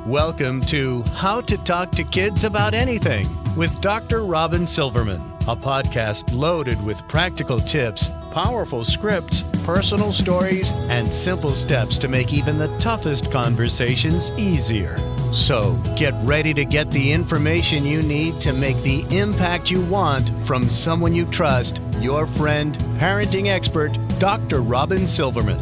Welcome to How to Talk to Kids About Anything with Dr. Robyn Silverman, a podcast loaded with practical tips, powerful scripts, personal stories, and simple steps to make even the toughest conversations easier. So get ready to get the information you need to make the impact you want from someone you trust, your friend, parenting expert, Dr. Robyn Silverman.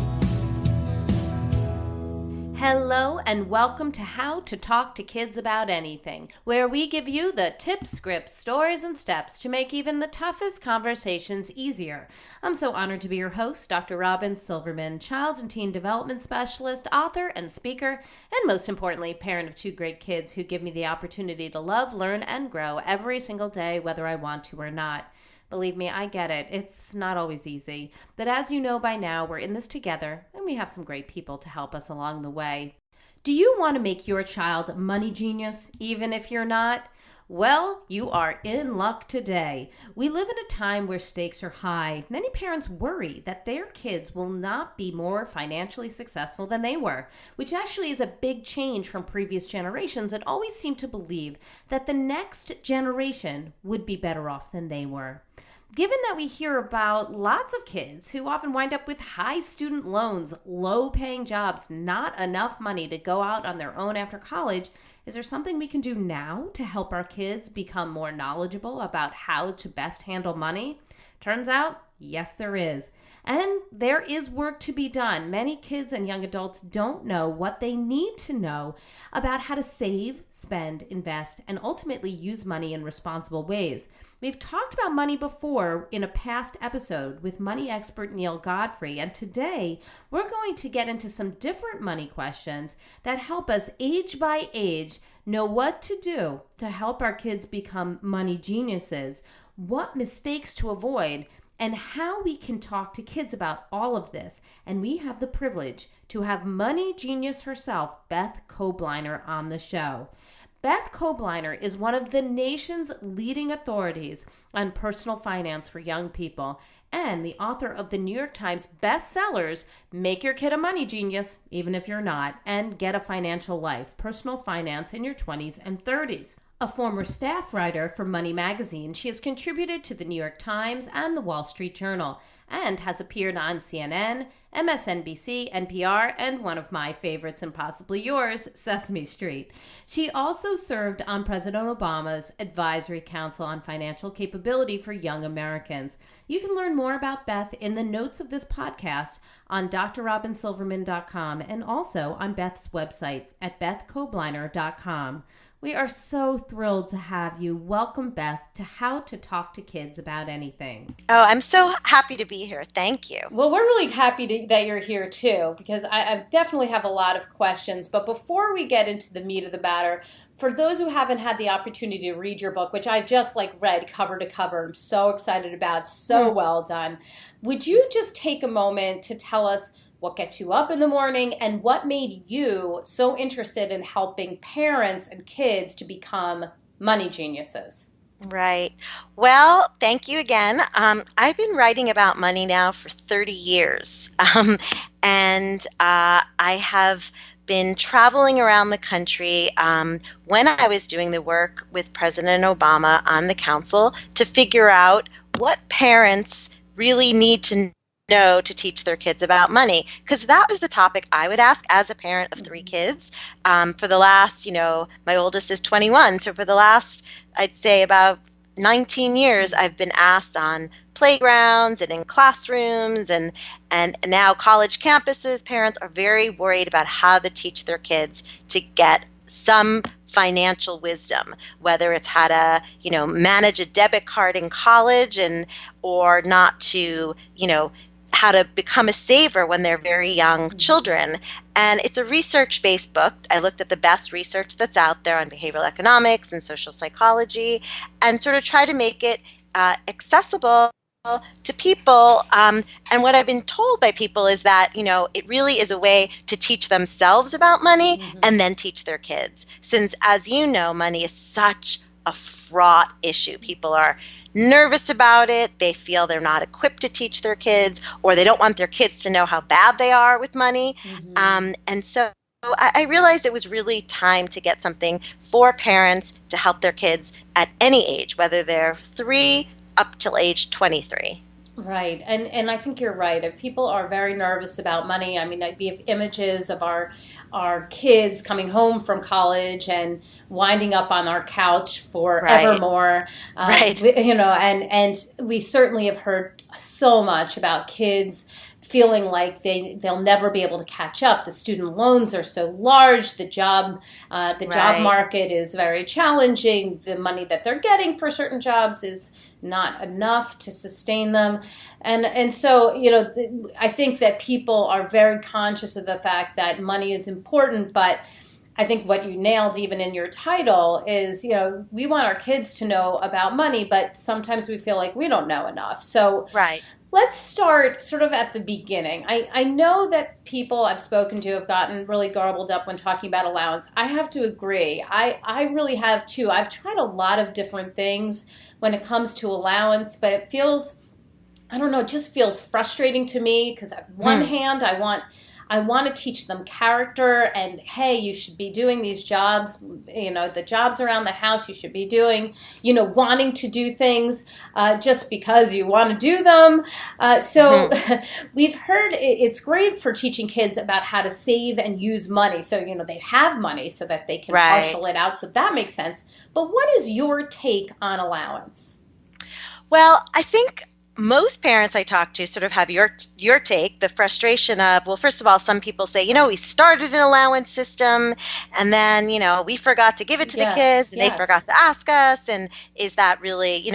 Hello and welcome to How to Talk to Kids About Anything, where we give you the tips, scripts, stories, and steps to make even the toughest conversations easier. I'm so honored to be your host, Dr. Robyn Silverman, child and teen development specialist, author, and speaker, and most importantly, parent of two great kids who give me the opportunity to love, learn, and grow every single day, whether I want to or not. Believe me, I get it. It's not always easy. But as you know by now, we're in this together, and we have some great people to help us along the way. Do you want to make your child a money genius, even if you're not? Well, you are in luck today. We live in a time where stakes are high. Many parents worry that their kids will not be more financially successful than they were, which actually is a big change from previous generations that always seemed to believe that the next generation would be better off than they were. Given that we hear about lots of kids who often wind up with high student loans, low-paying jobs, not enough money to go out on their own after college, is there something we can do now to help our kids become more knowledgeable about how to best handle money? Turns out, yes, there is. And there is work to be done. Many kids and young adults don't know what they need to know about how to save, spend, invest, and ultimately use money in responsible ways. We've talked about money before in a past episode with money expert Neale Godfrey, and today we're going to get into some different money questions that help us age by age know what to do to help our kids become money geniuses, what mistakes to avoid, and how we can talk to kids about all of this. And we have the privilege to have money genius herself, Beth Kobliner, on the show. Beth Kobliner is one of the nation's leading authorities on personal finance for young people and the author of the New York Times bestsellers, Make Your Kid a Money Genius, Even If You're Not, and Get a Financial Life, Personal Finance in Your 20s and 30s. A former staff writer for Money Magazine, she has contributed to the New York Times and the Wall Street Journal and has appeared on CNN, MSNBC, NPR, and one of my favorites and possibly yours, Sesame Street. She also served on President Obama's Advisory Council on Financial Capability for Young Americans. You can learn more about Beth in the notes of this podcast on drrobynsilverman.com and also on Beth's website at bethkobliner.com. We are so thrilled to have you. Welcome, Beth, to How to Talk to Kids About Anything. Oh, I'm so happy to be here. Thank you. Well, we're really happy that you're here, too, because I definitely have a lot of questions. But before we get into the meat of the matter, for those who haven't had the opportunity to read your book, which I just read cover to cover, I'm so excited about, so well done, would you just take a moment to tell us what gets you up in the morning, and what made you so interested in helping parents and kids to become money geniuses? Right. Well, thank you again. I've been writing about money now for 30 years, and I have been traveling around the country when I was doing the work with President Obama on the council to figure out what parents really need to know to teach their kids about money, because that was the topic I would ask as a parent of three kids. For the last, my oldest is 21, so for the last, I'd say about 19 years, I've been asked on playgrounds and in classrooms and now college campuses. Parents are very worried about how to teach their kids to get some financial wisdom, whether it's how to, manage a debit card in college or not to, how to become a saver when they're very young children. And it's a research-based book. I looked at the best research that's out there on behavioral economics and social psychology and sort of try to make it accessible to people. And what I've been told by people is that, it really is a way to teach themselves about money and then teach their kids. Since, as you know, money is such a fraught issue. People are nervous about it. They feel they're not equipped to teach their kids, or they don't want their kids to know how bad they are with money. And so I realized it was really time to get something for parents to help their kids at any age, whether they're 3 up till age 23. Right. And I think you're right. If people are very nervous about money, I mean, we have images of our kids coming home from college and winding up on our couch forevermore. Right. And we certainly have heard so much about kids feeling like they'll never be able to catch up. The student loans are so large. The job market is very challenging. The money that they're getting for certain jobs is not enough to sustain them. And so, I think that people are very conscious of the fact that money is important, but I think what you nailed even in your title is, we want our kids to know about money, but sometimes we feel like we don't know enough. So let's start sort of at the beginning. I know that people I've spoken to have gotten really garbled up when talking about allowance. I have to agree. I really have too. I've tried a lot of different things when it comes to allowance, but it feels, I don't know, it just feels frustrating to me because on one hand, I want to teach them character and, hey, you should be doing these jobs, the jobs around the house you should be doing, wanting to do things just because you want to do them. We've heard it's great for teaching kids about how to save and use money. So, they have money so that they can parcel it out. So that makes sense. But what is your take on allowance? Well, I think most parents I talk to sort of have your take, the frustration of, well, first of all, some people say, we started an allowance system and then, we forgot to give it to the kids and they forgot to ask us. And is that really,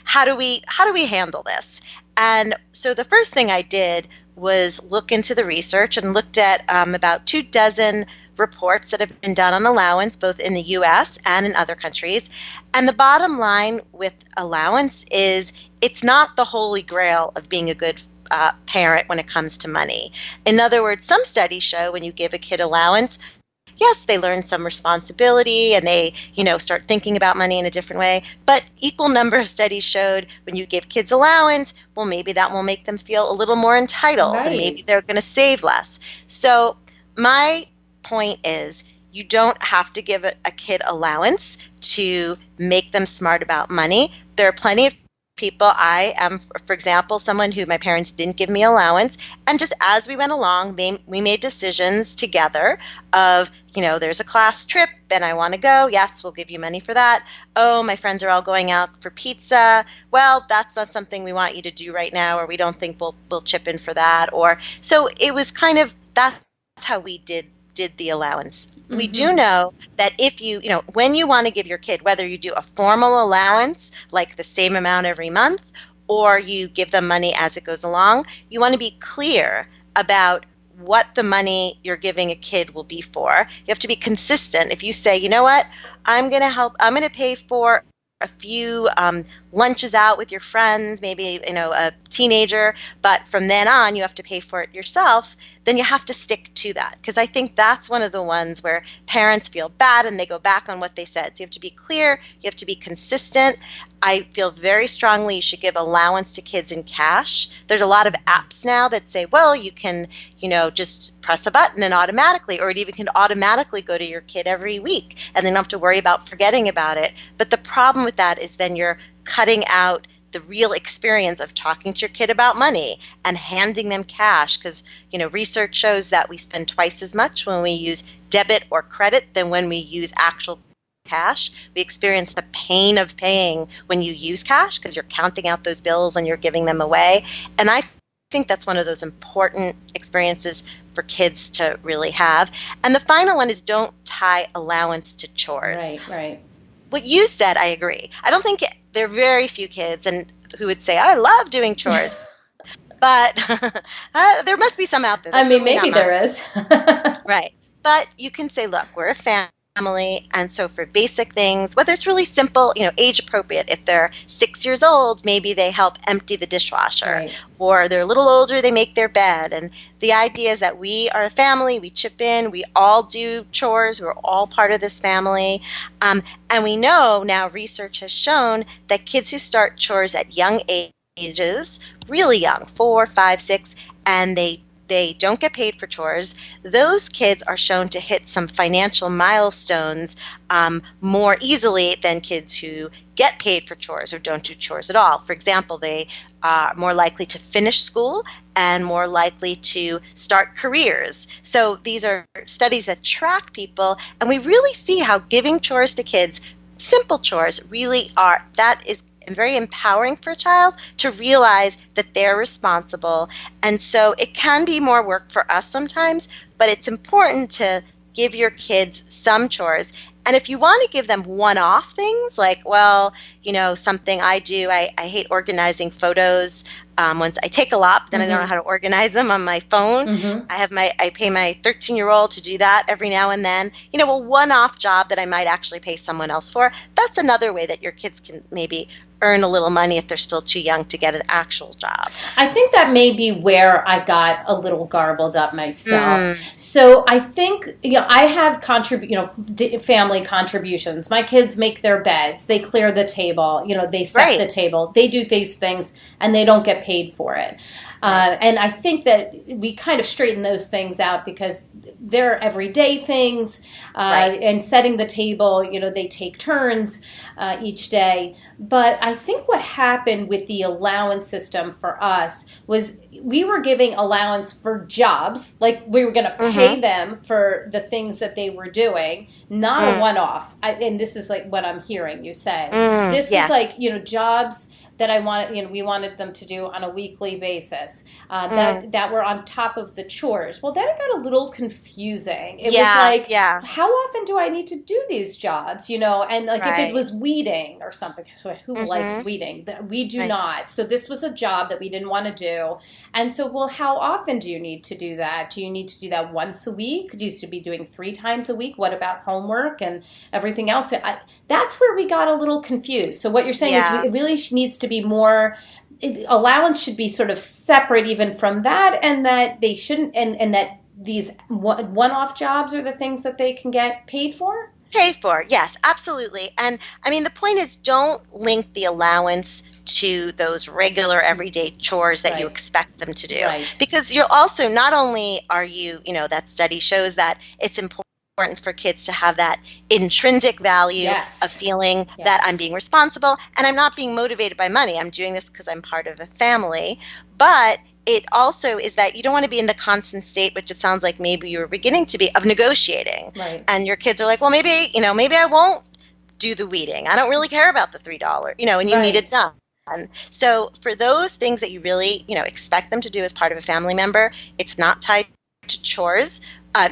how do we handle this? And so the first thing I did was look into the research and looked at about 24 reports that have been done on allowance, both in the U.S. and in other countries. And the bottom line with allowance is it's not the holy grail of being a good parent when it comes to money. In other words, some studies show when you give a kid allowance, yes, they learn some responsibility and they, start thinking about money in a different way. But equal number of studies showed when you give kids allowance, well, maybe that will make them feel a little more entitled and maybe they're going to save less. So my point is you don't have to give a kid allowance to make them smart about money. There are plenty of people. I am, for example, someone who my parents didn't give me allowance. And just as we went along, we made decisions together of, there's a class trip and I want to go. Yes, we'll give you money for that. Oh, my friends are all going out for pizza. Well, that's not something we want you to do right now, or we don't think we'll chip in for that. Or so it was kind of, that's how we did the allowance. Mm-hmm. We do know that if when you want to give your kid, whether you do a formal allowance, like the same amount every month, or you give them money as it goes along, you want to be clear about what the money you're giving a kid will be for. You have to be consistent. If you say, you know what, I'm going to pay for a few lunches out with your friends, maybe, a teenager, but from then on you have to pay for it yourself, then you have to stick to that. Because I think that's one of the ones where parents feel bad and they go back on what they said. So you have to be clear, you have to be consistent. I feel very strongly you should give allowance to kids in cash. There's a lot of apps now that say, well, you can, just press a button and automatically, or it even can automatically go to your kid every week and then don't have to worry about forgetting about it. But the problem with that is then you're cutting out the real experience of talking to your kid about money and handing them cash, because research shows that we spend twice as much when we use debit or credit than when we use actual cash. We experience the pain of paying when you use cash because you're counting out those bills and you're giving them away. And I think that's one of those important experiences for kids to really have. And the final one is don't tie allowance to chores. Right. What you said, I agree. I don't think there are very few kids who would say, I love doing chores. But there must be some out there. Maybe there is. Right. But you can say, look, we're a family. And so for basic things, whether it's really simple, age appropriate, if they're 6 years old, maybe they help empty the dishwasher. Right. Or they're a little older, they make their bed. And the idea is that we are a family, we chip in, we all do chores, we're all part of this family. And we know now research has shown that kids who start chores at young ages, really young, 4, 5, 6, and they they don't get paid for chores, those kids are shown to hit some financial milestones more easily than kids who get paid for chores or don't do chores at all. For example, they are more likely to finish school and more likely to start careers. So these are studies that track people, and we really see how giving chores to kids, simple chores, really are, that is very empowering for a child to realize that they're responsible. And so it can be more work for us sometimes, but it's important to give your kids some chores. And if you want to give them one-off things, like, well, something I do, I hate organizing photos. Once I take a lot, but then I don't know how to organize them on my phone. I pay my 13-year-old to do that every now and then. A one-off job that I might actually pay someone else for. That's another way that your kids can maybe earn a little money if they're still too young to get an actual job. I think that may be where I got a little garbled up myself. So I think, I have family contributions. My kids make their beds. They clear the table. They set the table. They do these things, and they don't get paid for it. And I think that we kind of straighten those things out because they're everyday things. And setting the table, they take turns each day. But I think what happened with the allowance system for us was we were giving allowance for jobs, like we were going to pay them for the things that they were doing, not a one-off. And this is like what I'm hearing you say. This is like, jobs that we wanted them to do on a weekly basis, that were on top of the chores. Well, then it got a little confusing. It was like, how often do I need to do these jobs? And like if it was weeding or something, who likes weeding? We do not. So this was a job that we didn't want to do. And so, well, how often do you need to do that? Do you need to do that once a week? Do you should be doing 3 times a week? What about homework and everything else? That's where we got a little confused. So what you're saying is it really needs to be more, allowance should be sort of separate even from that, and that they shouldn't, and that these one-off jobs are the things that they can get paid for? Paid for, yes, absolutely. And I mean, the point is, don't link the allowance to those regular everyday chores that you expect them to do. Because you'll also, not only are you, that study shows that it's important for kids to have that intrinsic value of feeling that I'm being responsible and I'm not being motivated by money. I'm doing this because I'm part of a family. But it also is that you don't want to be in the constant state, which it sounds like maybe you were beginning to be, of negotiating. And your kids are like, well, maybe I won't do the weeding. I don't really care about the $3, and you need it done. So for those things that you really, expect them to do as part of a family member, it's not tied to chores,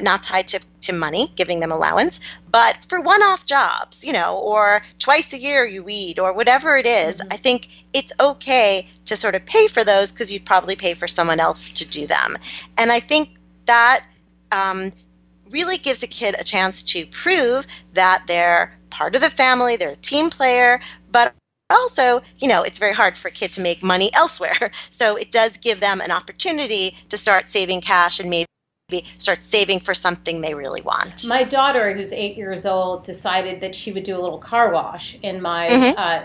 not tied to money, giving them allowance, but for one-off jobs, or twice a year you weed or whatever it is, I think it's okay to sort of pay for those because you'd probably pay for someone else to do them. And I think that really gives a kid a chance to prove that they're part of the family, they're a team player, but also, it's very hard for a kid to make money elsewhere. So it does give them an opportunity to start saving cash and maybe start saving for something they really want. My daughter, who's 8 years old, decided that she would do a little car wash in my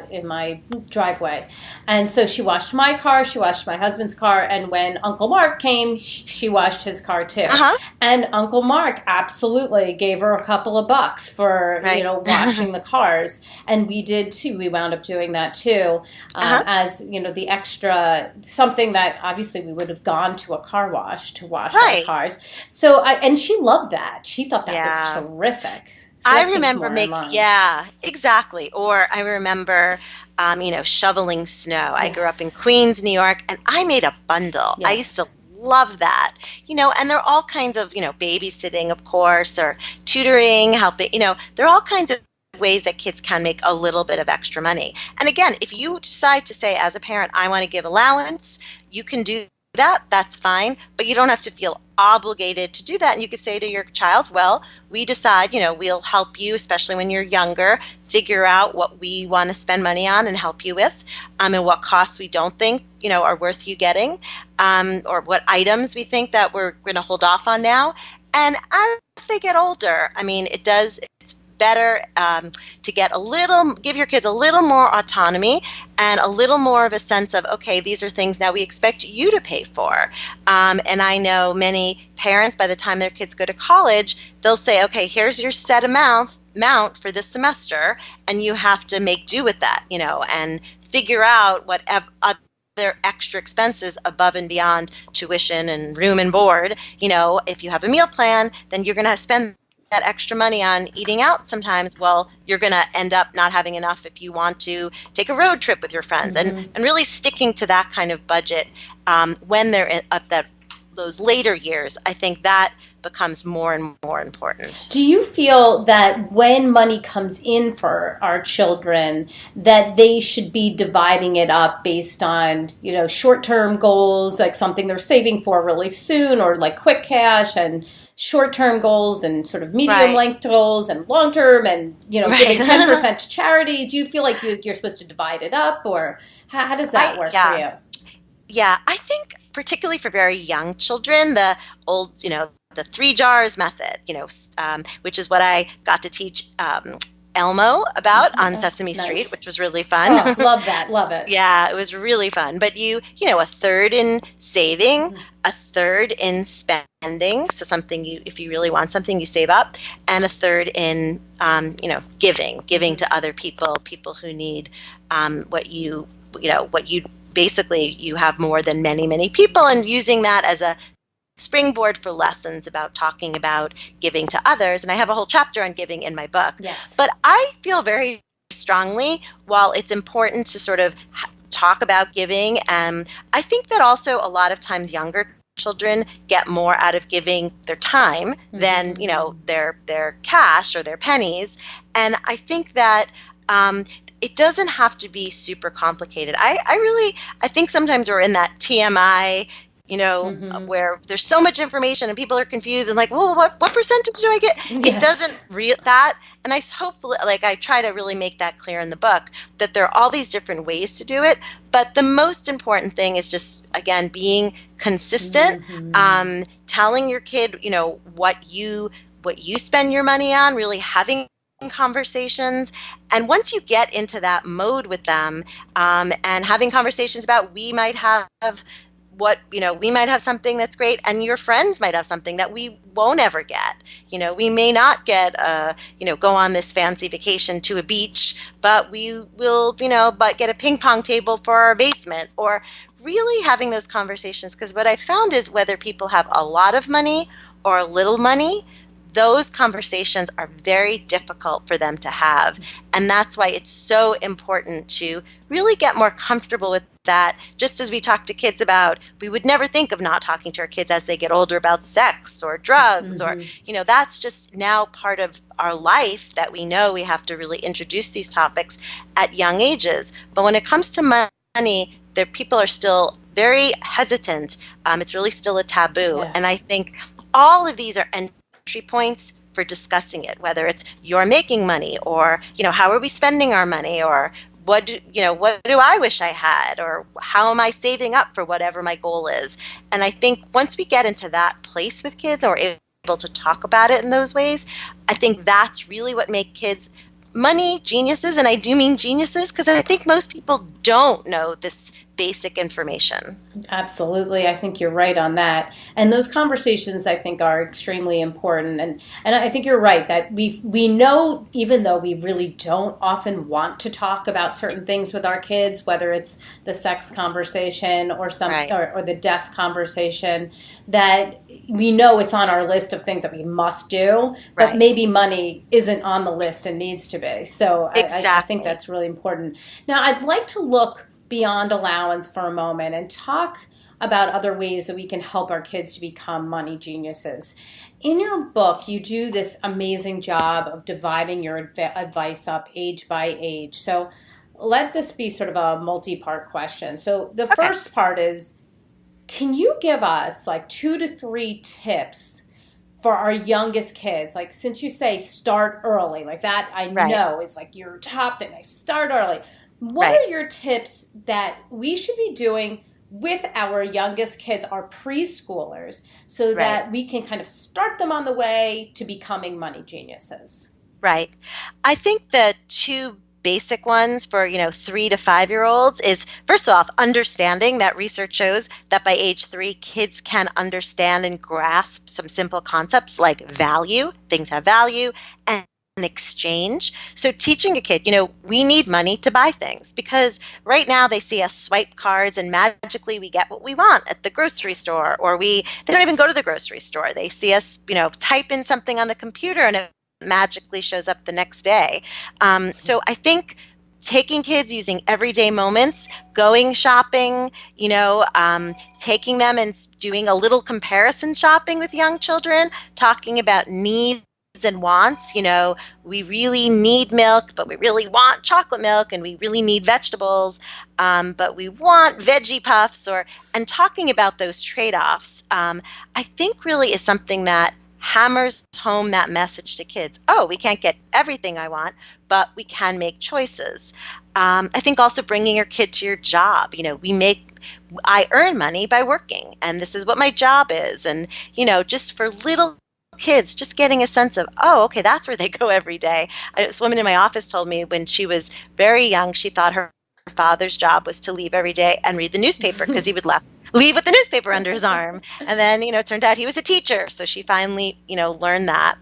in my driveway. And so she washed my car, she washed my husband's car, and when Uncle Mark came, she washed his car too. And Uncle Mark absolutely gave her a couple of bucks for washing the cars. And we did too. We wound up doing that too, as the extra, something that obviously we would have gone to a car wash to wash our cars. So, and she loved that. She thought that was terrific. So I remember exactly. Or I remember, shoveling snow. I grew up in Queens, New York, and I made a bundle. I used to love that, and there are all kinds of, babysitting, of course, or tutoring, helping, there are all kinds of ways that kids can make a little bit of extra money. And again, if you decide to say, as a parent, I want to give allowance, you can do that's fine, but you don't have to feel obligated to do that. And you could say to your child, well, we decide, we'll help you, especially when you're younger, figure out what we want to spend money on and help you with, and what costs we don't think, are worth you getting, or what items we think that we're going to hold off on now. And as they get older, I mean, it's better to give your kids a little more autonomy and a little more of a sense of, okay, these are things now we expect you to pay for. And I know many parents, by the time their kids go to college, they'll say, okay, here's your set amount for this semester, and you have to make do with that, and figure out what other extra expenses above and beyond tuition and room and board. If you have a meal plan, then you're going to spend that extra money on eating out sometimes. Well, you're going to end up not having enough if you want to take a road trip with your friends, and really sticking to that kind of budget when they're at those later years. I think that becomes more and more important. Do you feel that when money comes in for our children, that they should be dividing it up based on, short-term goals, like something they're saving for really soon, or like quick cash, and short-term goals and sort of medium-length goals and long-term, and, giving 10% to charity? Do you feel like you're supposed to divide it up, or how does that work for you? Yeah, I think particularly for very young children, the old, the 3 jars method, which is what I got to teach Elmo about on Sesame Street, which was really fun. Oh, love that. Love it. Yeah, it was really fun. But a third in saving, a third in spending. So if you really want something, you save up, and a third in, giving to other people who need what you basically you have more than many, many people, and using that as a springboard for lessons about talking about giving to others. And I have a whole chapter on giving in my book. Yes. But I feel very strongly, while it's important to sort of talk about giving, I think that also a lot of times younger children get more out of giving their time than, their cash or their pennies. And I think that it doesn't have to be super complicated. I think sometimes we're in that TMI, where there's so much information and people are confused and like, well, what percentage do I get? Yes. It doesn't that. And I hopefully, I try to really make that clear in the book, that there are all these different ways to do it. But the most important thing is just, again, being consistent, telling your kid, what you spend your money on, really having conversations. And once you get into that mode with them, and having conversations about, we might have something that's great, and your friends might have something that we won't ever get. We may not get go on this fancy vacation to a beach, but we will, but get a ping pong table for our basement, or really having those conversations. Because what I found is, whether people have a lot of money or a little money, those conversations are very difficult for them to have. And that's why it's so important to really get more comfortable with that. Just as we talk to kids about, we would never think of not talking to our kids as they get older about sex or drugs, or, that's just now part of our life, that we know we have to really introduce these topics at young ages. But when it comes to money, people are still very hesitant. It's really still a taboo. Yes. And I think all of these are entry points for discussing it, whether it's you're making money, or, how are we spending our money, or what do I wish I had, or how am I saving up for whatever my goal is. And I think once we get into that place with kids, or able to talk about it in those ways, I think that's really what makes kids money geniuses. And I do mean geniuses, because I think most people don't know this basic information. Absolutely. I think you're right on that. And those conversations, I think, are extremely important. And I think you're right that we know, even though we really don't often want to talk about certain things with our kids, whether it's the sex conversation or or the death conversation, that we know it's on our list of things that we must do, but maybe money isn't on the list and needs to be. So exactly. I think that's really important. Now, I'd like to look beyond allowance for a moment and talk about other ways that we can help our kids to become money geniuses. In your book, you do this amazing job of dividing your advice up age by age. So let this be sort of a multi-part question. So the first part is, can you give us like 2 to 3 tips for our youngest kids? Like, since you say start early, like that I know is like your top thing, like start early. What are your tips that we should be doing with our youngest kids, our preschoolers, so that we can kind of start them on the way to becoming money geniuses? Right. I think the two basic ones for, 3 to 5 year olds is, first off, understanding that research shows that by age 3, kids can understand and grasp some simple concepts like value, things have value, and exchange. So teaching a kid, we need money to buy things, because right now they see us swipe cards and magically we get what we want at the grocery store, or they don't even go to the grocery store. They see us, type in something on the computer and it magically shows up the next day. So I think taking kids, using everyday moments, going shopping, taking them and doing a little comparison shopping with young children, talking about needs and wants. We really need milk, but we really want chocolate milk, and we really need vegetables, but we want veggie puffs, and talking about those trade-offs, I think really is something that hammers home that message to kids. Oh, we can't get everything I want, but we can make choices. I think also bringing your kid to your job. I earn money by working, and this is what my job is. And, just for little kids, just getting a sense of, oh, okay, that's where they go every day. This woman in my office told me when she was very young, she thought her father's job was to leave every day and read the newspaper, because he would leave with the newspaper under his arm. And then, it turned out he was a teacher. So she finally, learned that.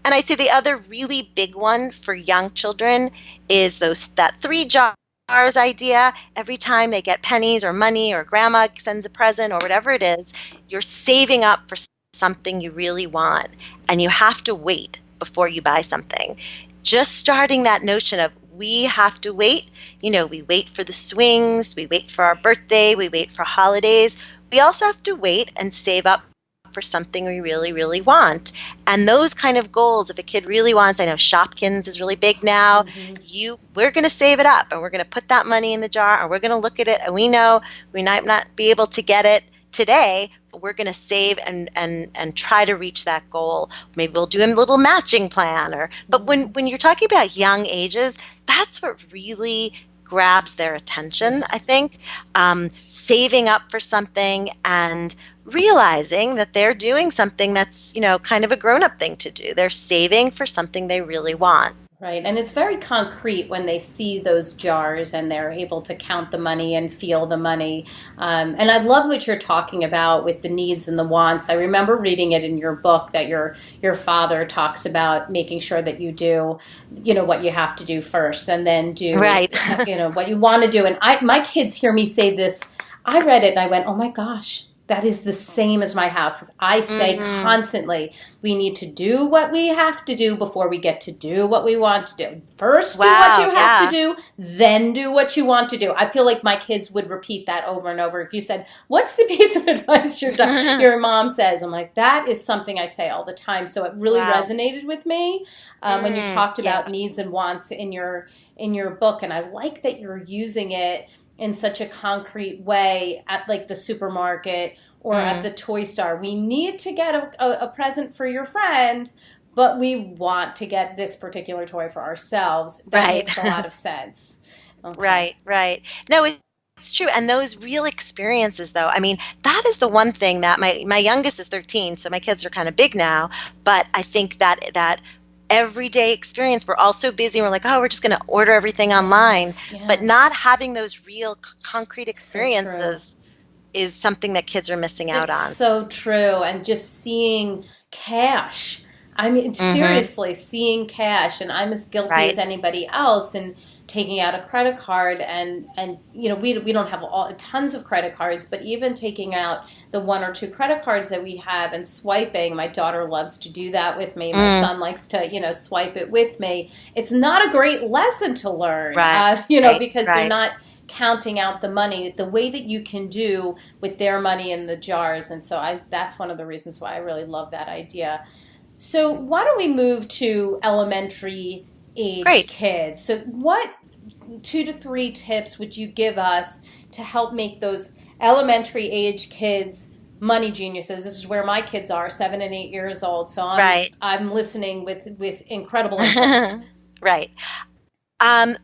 And I'd say the other really big one for young children is that 3 jars idea. Every time they get pennies or money, or grandma sends a present or whatever it is, you're saving up for something you really want, and you have to wait before you buy something. Just starting that notion of, we have to wait. We wait for the swings, we wait for our birthday, we wait for holidays. We also have to wait and save up for something we really, really want. And those kind of goals, if a kid really wants, I know Shopkins is really big now, we're going to save it up, and we're going to put that money in the jar, and we're going to look at it, and we know we might not be able to get it today, but we're going to save and try to reach that goal. Maybe we'll do a little matching plan. But when you're talking about young ages, that's what really grabs their attention, I think. Saving up for something and realizing that they're doing something that's, kind of a grown-up thing to do. They're saving for something they really want. Right. And it's very concrete when they see those jars and they're able to count the money and feel the money. And I love what you're talking about with the needs and the wants. I remember reading it in your book that your father talks about making sure that you do, what you have to do first, and then do, right. What you want to do. And my kids hear me say this. I read it and I went, oh my gosh. That is the same as my house. I say constantly, we need to do what we have to do before we get to do what we want to do. First, do what you have to do, then do what you want to do. I feel like my kids would repeat that over and over. If you said, what's the piece of advice your mom says? I'm like, that is something I say all the time. So it really resonated with me when you talked about needs and wants in your book. And I like that you're using it in such a concrete way at like the supermarket or at the toy store. We need to get a present for your friend, but we want to get this particular toy for ourselves. That makes a lot of sense. Okay. Right. No, it's true. And those real experiences, though, I mean, that is the one thing that my youngest is 13, so my kids are kind of big now, but I think that everyday experience, we're all so busy, we're like, oh, we're just going to order everything online. Yes. But not having those real concrete experiences is something that kids are missing out on. So true. And just seeing cash. I mean, seriously, seeing cash. And I'm as guilty as anybody else. And taking out a credit card and we don't have tons of credit cards, but even taking out the 1 or 2 credit cards that we have and swiping. My daughter loves to do that with me. My son likes to, swipe it with me. It's not a great lesson to learn, because they're not counting out the money the way that you can do with their money in the jars. And so that's one of the reasons why I really love that idea. So why don't we move to elementary age kids? So what 2 to 3 tips would you give us to help make those elementary age kids money geniuses? This is where my kids are, 7 and 8 years old. So I'm listening with incredible interest. Right.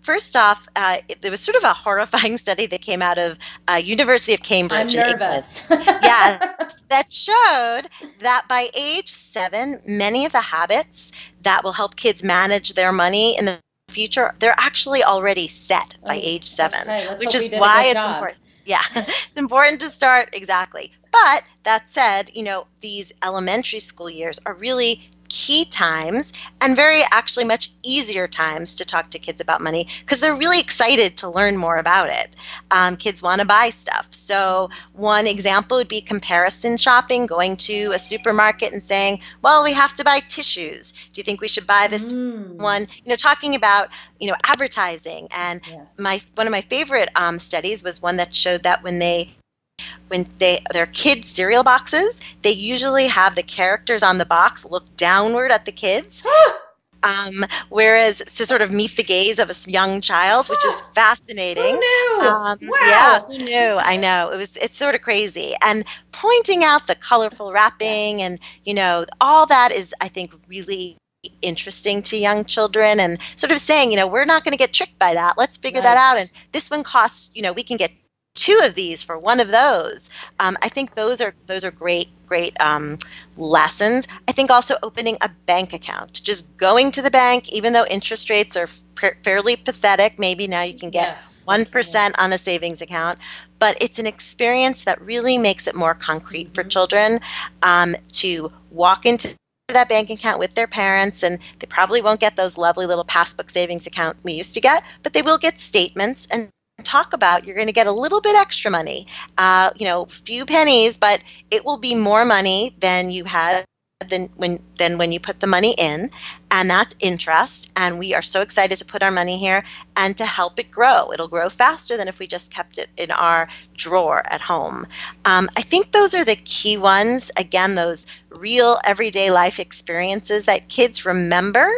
First off, there was sort of a horrifying study that came out of University of Cambridge I'm in England. nervous. Yes, that showed that by age 7, many of the habits that will help kids manage their money in the future, they're actually already set by age 7, okay. Let's which hope is we did a why good it's job. important. Yeah, it's important to start exactly. But that said, these elementary school years are really key times and very actually much easier times to talk to kids about money because they're really excited to learn more about it. Kids want to buy stuff. So one example would be comparison shopping, going to a supermarket and saying, well, we have to buy tissues. Do you think we should buy this one? Talking about, advertising. And Yes. one of my favorite studies was one that showed that when their kids' cereal boxes, they usually have the characters on the box look downward at the kids, whereas to sort of meet the gaze of a young child, which is fascinating. Who knew? Wow. Yeah, who knew? I know. It's sort of crazy. And pointing out the colorful wrapping and, all that is, I think, really interesting to young children, and sort of saying, we're not going to get tricked by that. Let's figure that out. And this one costs, we can get 2 of these for one of those. I think those are great lessons. I think also opening a bank account, just going to the bank, even though interest rates are fairly pathetic. Maybe now you can get 1% on a savings account, but it's an experience that really makes it more concrete for children to walk into that bank account with their parents, and they probably won't get those lovely little passbook savings account we used to get, but they will get statements and talk about you're going to get a little bit extra money, few pennies, but it will be more money than you had than when you put the money in, and that's interest. And we are so excited to put our money here and to help it grow. It'll grow faster than if we just kept it in our drawer at home. I think those are the key ones. Again, those real everyday life experiences that kids remember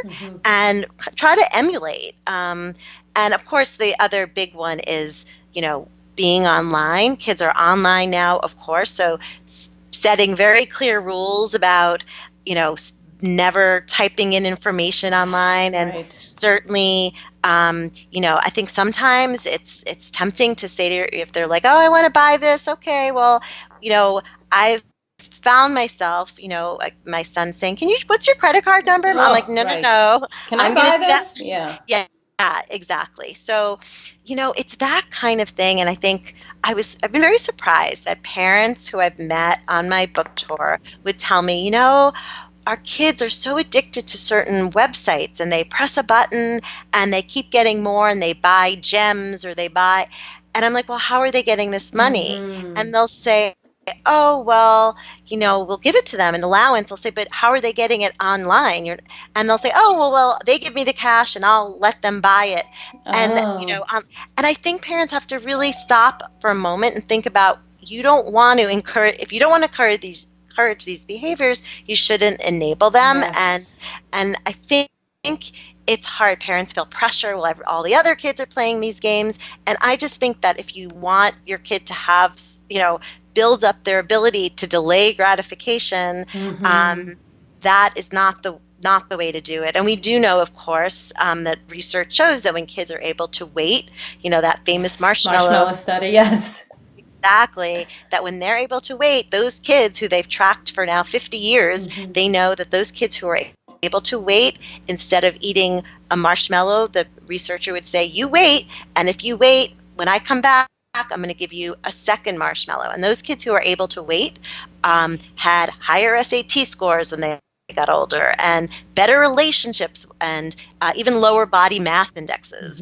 and try to emulate. And of course, the other big one is, being online. Kids are online now, of course, so setting very clear rules about, never typing in information online. And certainly, I think sometimes it's tempting to say to if they're like, oh, I want to buy this. Okay, well, I've found myself, like my son saying, what's your credit card number? And I'm like, no. Can I buy this? Yeah. Yeah, exactly. So, it's that kind of thing. And I think I've been very surprised that parents who I've met on my book tour would tell me, our kids are so addicted to certain websites, and they press a button and they keep getting more, and they buy gems or and I'm like, well, how are they getting this money? And they'll say, oh, well, we'll give it to them, an allowance. I'll say, but how are they getting it online? And they'll say, oh, well, they give me the cash and I'll let them buy it. And, and I think parents have to really stop for a moment and think about, if you don't want to encourage these behaviors, you shouldn't enable them. Yes. And I think it's hard. Parents feel pressure. Well, all the other kids are playing these games. And I just think that if you want your kid to have, build up their ability to delay gratification, that is not the way to do it. And we do know, of course, that research shows that when kids are able to wait, that famous marshmallow study, yes. Exactly, that when they're able to wait, those kids who they've tracked for now 50 years, they know that those kids who are able to wait, instead of eating a marshmallow, the researcher would say, you wait, and if you wait, when I come back, I'm going to give you a second marshmallow. And those kids who are able to wait had higher SAT scores when they got older, and better relationships, and even lower body mass indexes.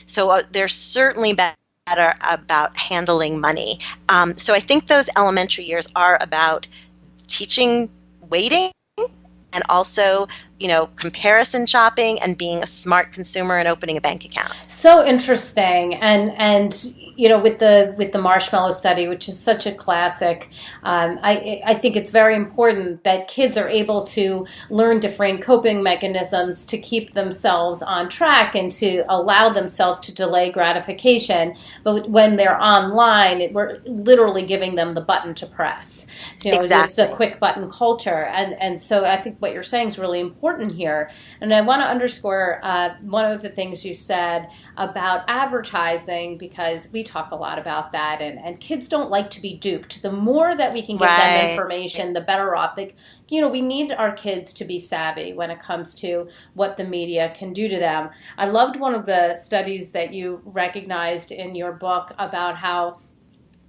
So they're certainly better about handling money. So I think those elementary years are about teaching waiting, and also, comparison shopping, and being a smart consumer and opening a bank account. So interesting. And with the marshmallow study, which is such a classic, I think it's very important that kids are able to learn different coping mechanisms to keep themselves on track and to allow themselves to delay gratification. But when they're online, we're literally giving them the button to press. It's a quick button culture, and so I think what you're saying is really important here. And I want to underscore one of the things you said about advertising, because we talk a lot about that, and kids don't like to be duped. The more that we can give them information, the better off. We need our kids to be savvy when it comes to what the media can do to them. I loved one of the studies that you recognized in your book about how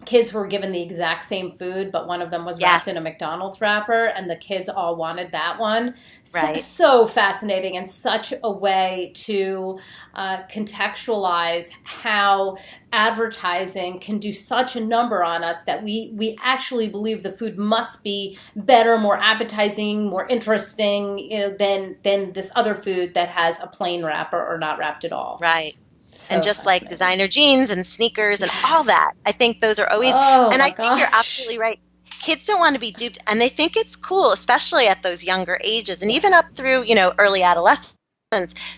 kids were given the exact same food, but one of them was wrapped in a McDonald's wrapper, and the kids all wanted that one. Right. So fascinating, and such a way to contextualize how advertising can do such a number on us that we actually believe the food must be better, more appetizing, more interesting, than this other food that has a plain wrapper or not wrapped at all. Right. So and just like designer jeans and sneakers and all that, I think those are always, and I think you're absolutely right. Kids don't want to be duped, and they think it's cool, especially at those younger ages, and even up through, early adolescence,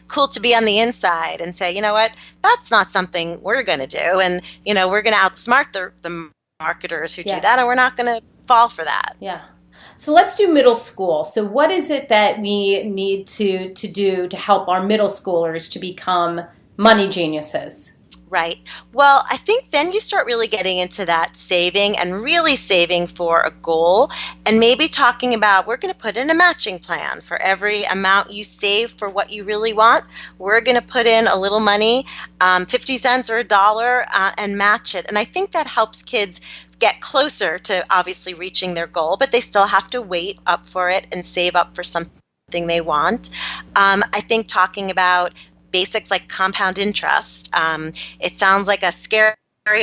cool to be on the inside and say, you know what, that's not something we're going to do. And, we're going to outsmart the marketers who do that, and we're not going to fall for that. Yeah. So let's do middle school. So what is it that we need to do to help our middle schoolers to become money geniuses? Right. Well, I think then you start really getting into that saving and really saving for a goal, and maybe talking about, we're going to put in a matching plan for every amount you save for what you really want. We're going to put in a little money, 50 cents or $1, and match it. And I think that helps kids get closer to obviously reaching their goal, but they still have to wait up for it and save up for something they want. I think talking about basics like compound interest. It sounds like a scary,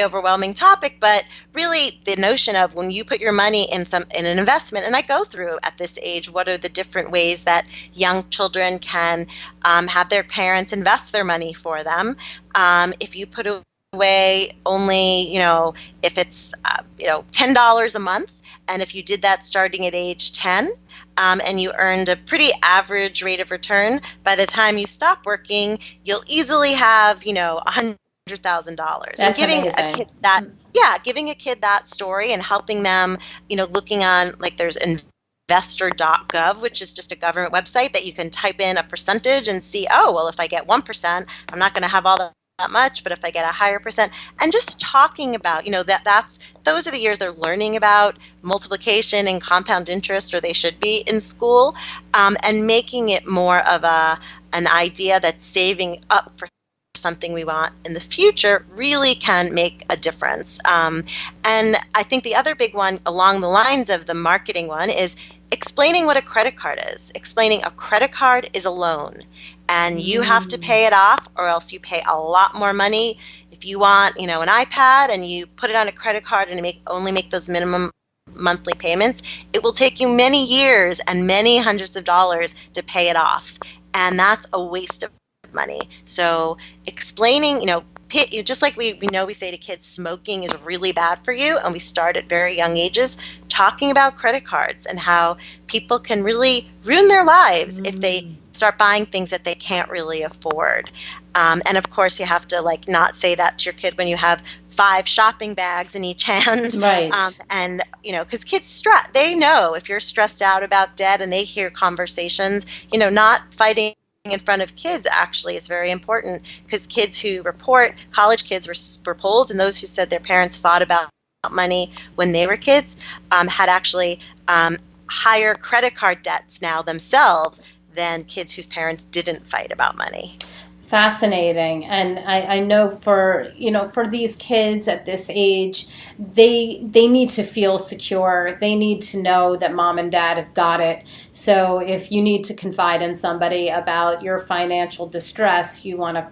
overwhelming topic, but really the notion of when you put your money in an investment, and I go through at this age, what are the different ways that young children can have their parents invest their money for them. If you put away only, if it's, $10 a month, and if you did that starting at age 10, and you earned a pretty average rate of return, by the time you stop working, you'll easily have, $100,000. And giving amazing. a kid giving a kid that story and helping them, looking on, like, there's investor.gov, which is just a government website that you can type in a percentage and see, if I get 1%, I'm not going to have all that much, but if I get a higher percent, and just talking about, those are the years they're learning about multiplication and compound interest, or they should be in school, and making it more of an idea that saving up for something we want in the future really can make a difference. And I think the other big one along the lines of the marketing one is explaining what a credit card is. Explaining a credit card is a loan, and you have to pay it off, or else you pay a lot more money. If you want, an iPad and you put it on a credit card and only make those minimum monthly payments, it will take you many years and many hundreds of dollars to pay it off. And that's a waste of money. So explaining, just like we say to kids, smoking is really bad for you, and we start at very young ages talking about credit cards and how people can really ruin their lives if they start buying things that they can't really afford. And of course, you have to not say that to your kid when you have 5 shopping bags in each hand. Right. And because kids they know if you're stressed out about debt, and they hear conversations, not fighting in front of kids actually is very important, because kids who report, college kids were polled, and those who said their parents fought about money when they were kids had actually higher credit card debts now themselves than kids whose parents didn't fight about money. Fascinating. And I know for these kids at this age, they need to feel secure. They need to know that mom and dad have got it. So if you need to confide in somebody about your financial distress, you want to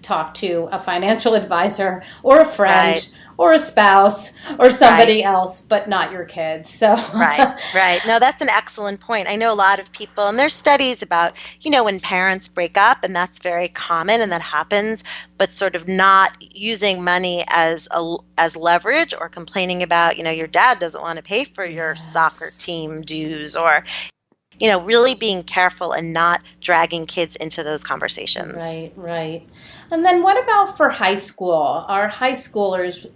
talk to a financial advisor or a friend Right. or a spouse or somebody else, but not your kids. So Right. No, that's an excellent point. I know a lot of people, and there's studies about, when parents break up, and that's very common and that happens, but sort of not using money as leverage or complaining about, your dad doesn't want to pay for your soccer team dues or, really being careful and not dragging kids into those conversations. Right. And then what about for high school? Our high schoolers,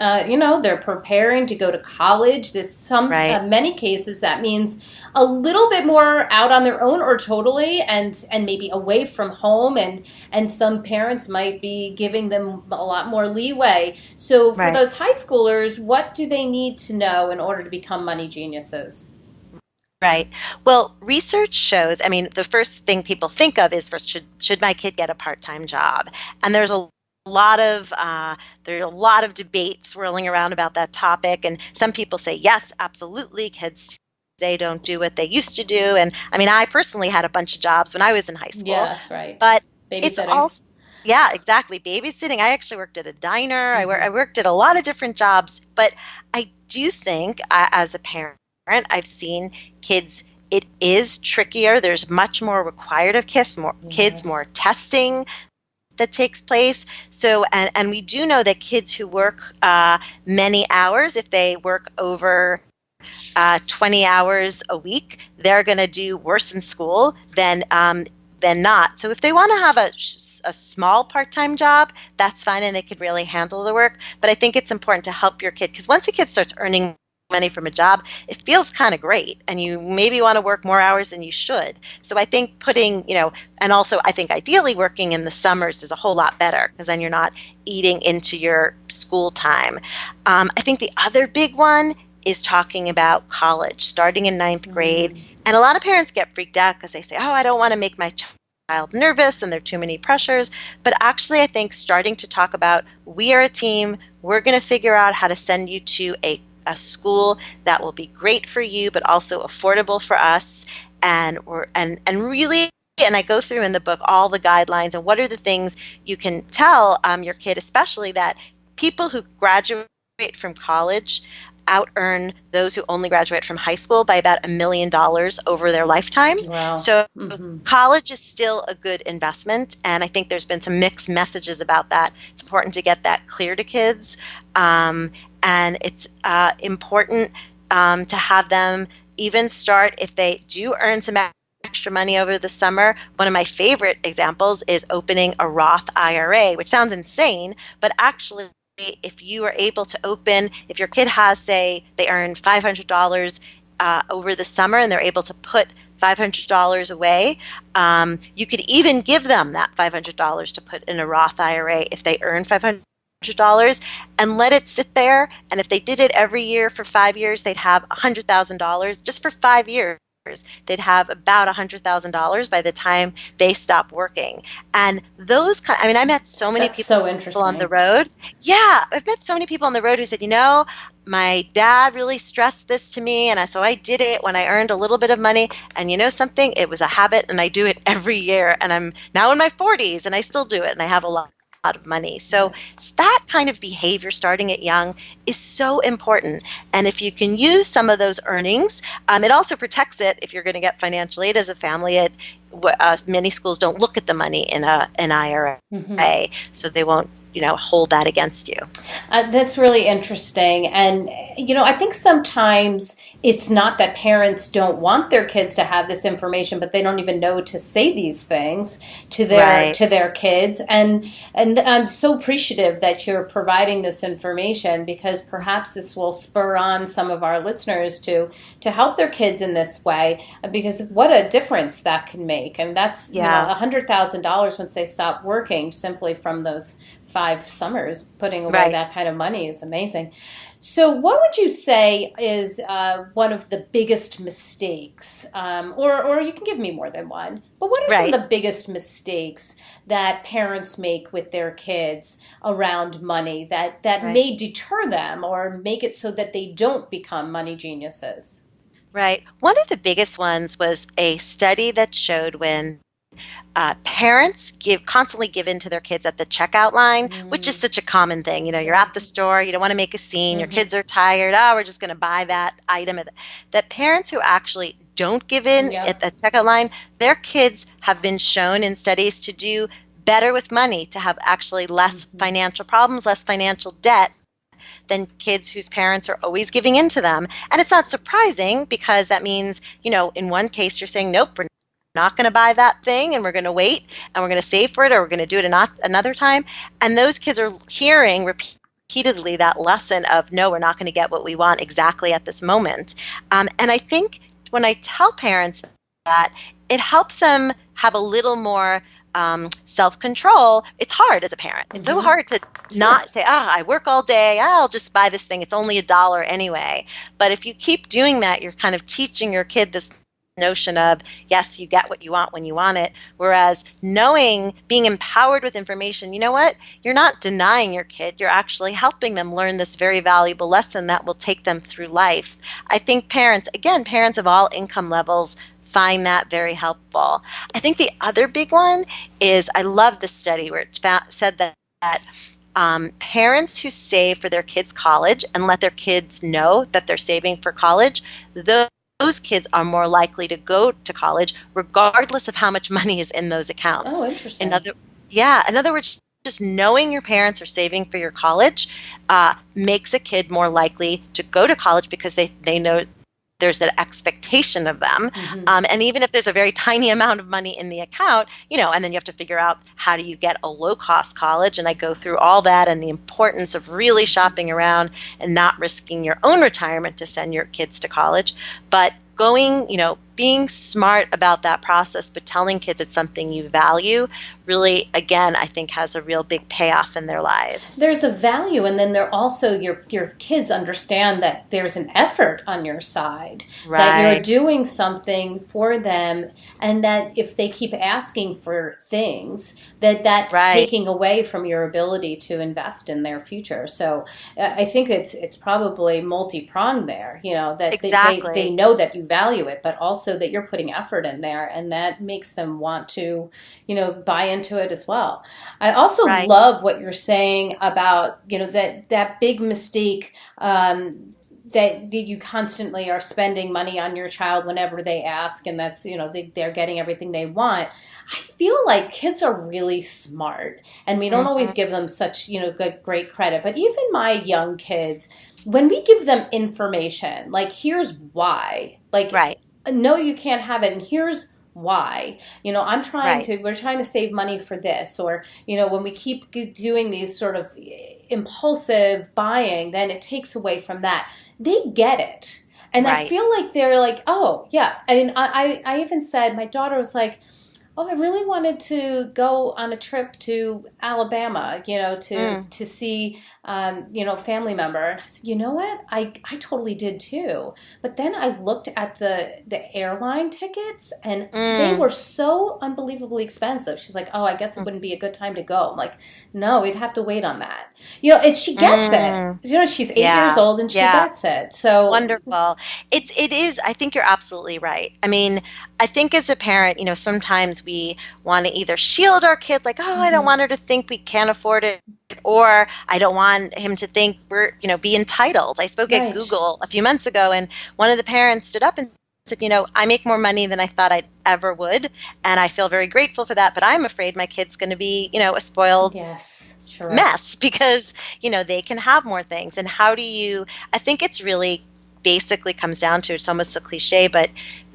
they're preparing to go to college. Many cases that means a little bit more out on their own or totally and maybe away from home. And some parents might be giving them a lot more leeway. So for those high schoolers, what do they need to know in order to become money geniuses? Right. Well, research shows, the first thing people think of is first, should my kid get a part-time job? And there's a lot of debate swirling around about that topic. And some people say, yes, absolutely. Kids today don't do what they used to do. And I personally had a bunch of jobs when I was in high school. Yes, right. But it's also, yeah, exactly. Babysitting. I actually worked at a diner. I worked at a lot of different jobs. But I do think as a parent, I've seen kids, it is trickier. There's much more required of kids, more testing that takes place. So, and we do know that kids who work many hours, if they work over 20 hours a week, they're going to do worse in school than not. So if they want to have a small part-time job, that's fine, and they could really handle the work. But I think it's important to help your kid, because once a kid starts earning money from a job, it feels kind of great, and you maybe want to work more hours than you should. So I think and also I think ideally working in the summers is a whole lot better, because then you're not eating into your school time. I think the other big one is talking about college, starting in ninth grade. And a lot of parents get freaked out because they say, I don't want to make my child nervous and there are too many pressures. But actually, I think starting to talk about, we are a team, we're going to figure out how to send you to a school that will be great for you, but also affordable for us. And really, and I go through in the book all the guidelines and what are the things you can tell your kid, especially that people who graduate from college out-earn those who only graduate from high school by about $1 million over their lifetime. Wow. So college is still a good investment, and I think there's been some mixed messages about that. It's important to get that clear to kids, and it's important to have them even start, if they do earn some extra money over the summer. One of my favorite examples is opening a Roth IRA, which sounds insane, but actually, if you are able to open, if your kid has, say, they earn $500 over the summer and they're able to put $500 away, you could even give them that $500 to put in a Roth IRA if they earn $500 and let it sit there. And if they did it every year for 5 years, they'd have $100,000 just for 5 years. They'd have about $100,000 by the time they stop working. And those I met so many people on the road. Yeah, I've met so many people on the road who said, my dad really stressed this to me, and so I did it when I earned a little bit of money. And you know something? It was a habit, and I do it every year. And I'm now in my 40s, and I still do it, and I have a lot of money. So that kind of behavior starting at young is so important. And if you can use some of those earnings, it also protects it if you're going to get financial aid as a family. Many schools don't look at the money in an IRA, so they won't hold that against you. That's really interesting. And, I think sometimes it's not that parents don't want their kids to have this information, but they don't even know to say these things to their kids. And I'm so appreciative that you're providing this information, because perhaps this will spur on some of our listeners to help their kids in this way, because what a difference that can make. And that's $100,000 once they stop working, simply from those 5 summers. Putting away that kind of money is amazing. So what would you say is one of the biggest mistakes, or you can give me more than one, but what are some of the biggest mistakes that parents make with their kids around money that may deter them or make it so that they don't become money geniuses? Right. One of the biggest ones was a study that showed when parents constantly give in to their kids at the checkout line, which is such a common thing. You're at the store, you don't want to make a scene, your kids are tired, we're just going to buy that item. That parents who actually don't give in at the checkout line, their kids have been shown in studies to do better with money, to have actually less financial problems, less financial debt than kids whose parents are always giving in to them. And it's not surprising, because that means, in one case you're saying, nope, we're not going to buy that thing, and we're going to wait, and we're going to save for it, or we're going to do it another time. And those kids are hearing repeatedly that lesson of, no, we're not going to get what we want exactly at this moment. And I think when I tell parents that, it helps them have a little more self-control. It's hard as a parent. It's so hard to not say, I work all day, I'll just buy this thing, it's only $1 anyway. But if you keep doing that, you're kind of teaching your kid this notion of, yes, you get what you want when you want it. Whereas being empowered with information, you know what? You're not denying your kid. You're actually helping them learn this very valuable lesson that will take them through life. I think parents of all income levels, find that very helpful. I think the other big one is, I love this study where it said that parents who save for their kids' college and let their kids know that they're saving for college, those kids are more likely to go to college regardless of how much money is in those accounts. Oh, interesting. In other words, just knowing your parents are saving for your college makes a kid more likely to go to college, because they know there's an expectation of them. And even if there's a very tiny amount of money in the account, and then you have to figure out, how do you get a low-cost college? And I go through all that, and the importance of really shopping around and not risking your own retirement to send your kids to college. But being smart about that process, but telling kids it's something you value, really, again, I think has a real big payoff in their lives. There's a value, and then they're also, your kids understand that there's an effort on your side, that you're doing something for them, and that if they keep asking for things, that's taking away from your ability to invest in their future. So I think it's probably multi-pronged there, that they know that you value it, but also that you're putting effort in there, and that makes them want to, buy into it as well. I also love what you're saying about, that big mistake, that you constantly are spending money on your child whenever they ask, and that's, they're getting everything they want. I feel like kids are really smart, and we don't always give them such, great credit. But even my young kids, when we give them information, like, here's why, no, you can't have it, and here's why. We're trying to save money for this, or, when we keep doing these sort of impulsive buying, then it takes away from that. They get it. And I feel like they're like, oh, yeah. I mean, I even said, my daughter was like, oh, I really wanted to go on a trip to Alabama, to see, family member. And I said, you know what? I totally did too. But then I looked at the airline tickets, and they were so unbelievably expensive. She's like, oh, I guess it wouldn't be a good time to go. I'm like, no, we'd have to wait on that. And she gets it. She's 8 years old, and she gets it. So it's wonderful. It is. I think you're absolutely right. I mean, I think as a parent, sometimes we want to either shield our kids, like, oh, I don't want her to think we can't afford it, or I don't want him to think we're, be entitled. I spoke at Google a few months ago, and one of the parents stood up and said, I make more money than I thought I ever would, and I feel very grateful for that, but I'm afraid my kid's going to be, a spoiled mess, because, they can have more things. And how do you, I think it's really basically comes down to, it's almost a cliche, but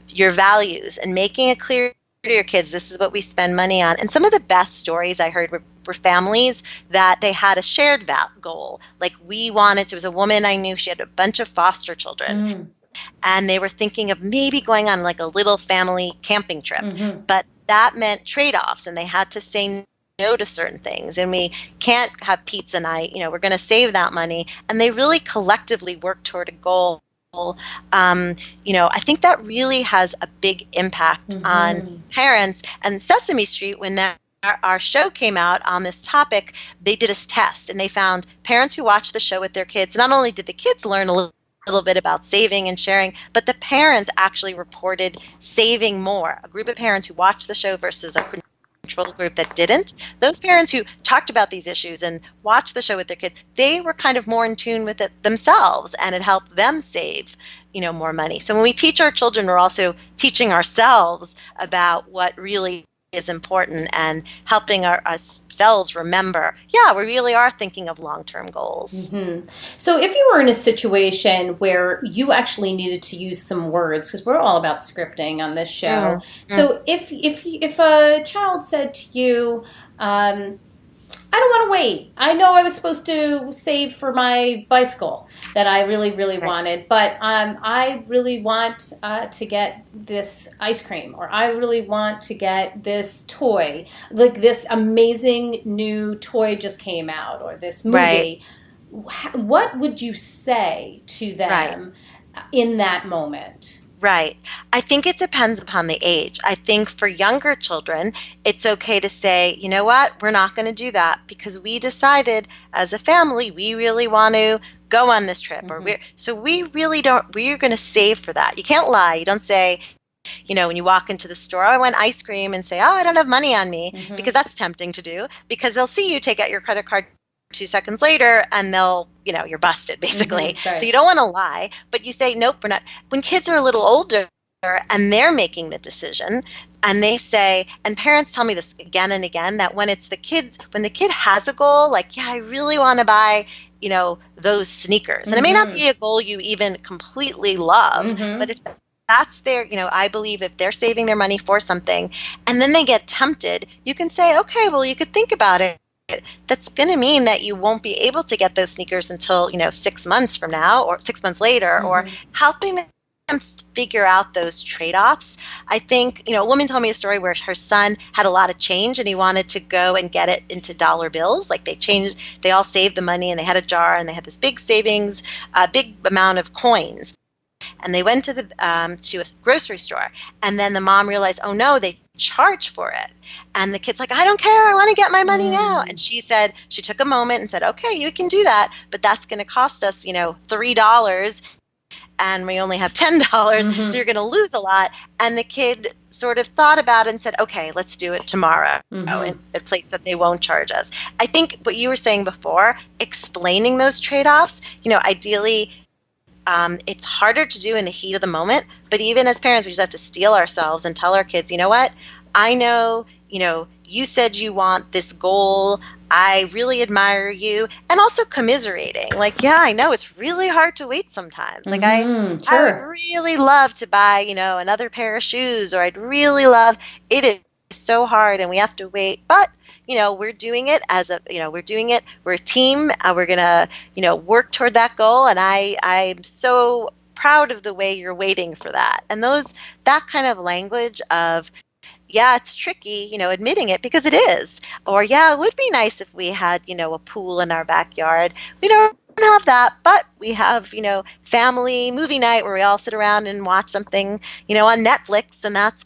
your values, and making it clear to your kids, this is what we spend money on. And some of the best stories I heard were families that they had a shared goal. Like, there was a woman I knew, she had a bunch of foster children, and they were thinking of maybe going on like a little family camping trip, but that meant trade-offs, and they had to say no to certain things, and we can't have pizza night, we're going to save that money. And they really collectively worked toward a goal. I think that really has a big impact on parents. And Sesame Street, when our show came out on this topic, they did a test, and they found parents who watched the show with their kids, not only did the kids learn a little bit about saving and sharing, but the parents actually reported saving more. A group of parents who watched the show versus a control group that didn't. Those parents who talked about these issues and watched the show with their kids, they were kind of more in tune with it themselves, and it helped them save, more money. So when we teach our children, we're also teaching ourselves about what really is important and helping ourselves remember, we really are thinking of long-term goals. Mm-hmm. So if you were in a situation where you actually needed to use some words, because we're all about scripting on this show. So if a child said to you, I don't want to wait. I know I was supposed to save for my bicycle that I really, really wanted, but I really want to get this ice cream, or I really want to get this toy. Like this amazing new toy just came out, or this movie. Right. What would you say to them in that moment? Right. I think it depends upon the age. I think for younger children, it's okay to say, you know what, we're not going to do that because we decided as a family we really want to go on this trip. Mm-hmm. We're going to save for that. You can't lie. You don't say, when you walk into the store, I want ice cream, and say, I don't have money on me, because that's tempting to do, because they'll see you take out your credit card 2 seconds later and they'll, you're busted basically. Right. So you don't want to lie, but you say, nope, we're not. When kids are a little older and they're making the decision, and they say, and parents tell me this again and again, that when the kid has a goal, like, I really want to buy, those sneakers. And it may not be a goal you even completely love, but if that's their, I believe if they're saving their money for something and then they get tempted, you can say, okay, well, you could think about it. That's going to mean that you won't be able to get those sneakers until, 6 months from now or 6 months later, or helping them figure out those trade-offs. I think, a woman told me a story where her son had a lot of change and he wanted to go and get it into dollar bills. Like they all saved the money and they had a jar and they had this big savings, big amount of coins. And they went to a grocery store, and then the mom realized, oh no, they charge for it. And the kid's like, I don't care, I want to get my money now. And she took a moment and said, okay, you can do that, but that's going to cost us, $3, and we only have $10, so you're going to lose a lot. And the kid sort of thought about it and said, okay, let's do it tomorrow in a place that they won't charge us. I think what you were saying before, explaining those trade-offs, ideally, it's harder to do in the heat of the moment, but even as parents, we just have to steel ourselves and tell our kids, you know what, I know, you said you want this goal. I really admire you. And also commiserating. Like, I know it's really hard to wait sometimes. Like I would really love to buy, another pair of shoes, or I'd really love, it is so hard and we have to wait. But we're doing it we're a team. We're going to, work toward that goal. And I'm so proud of the way you're waiting for that. And that kind of language of, it's tricky, admitting it, because it is. Or, it would be nice if we had, a pool in our backyard. We don't have that, but we have, family movie night where we all sit around and watch something, on Netflix, and that's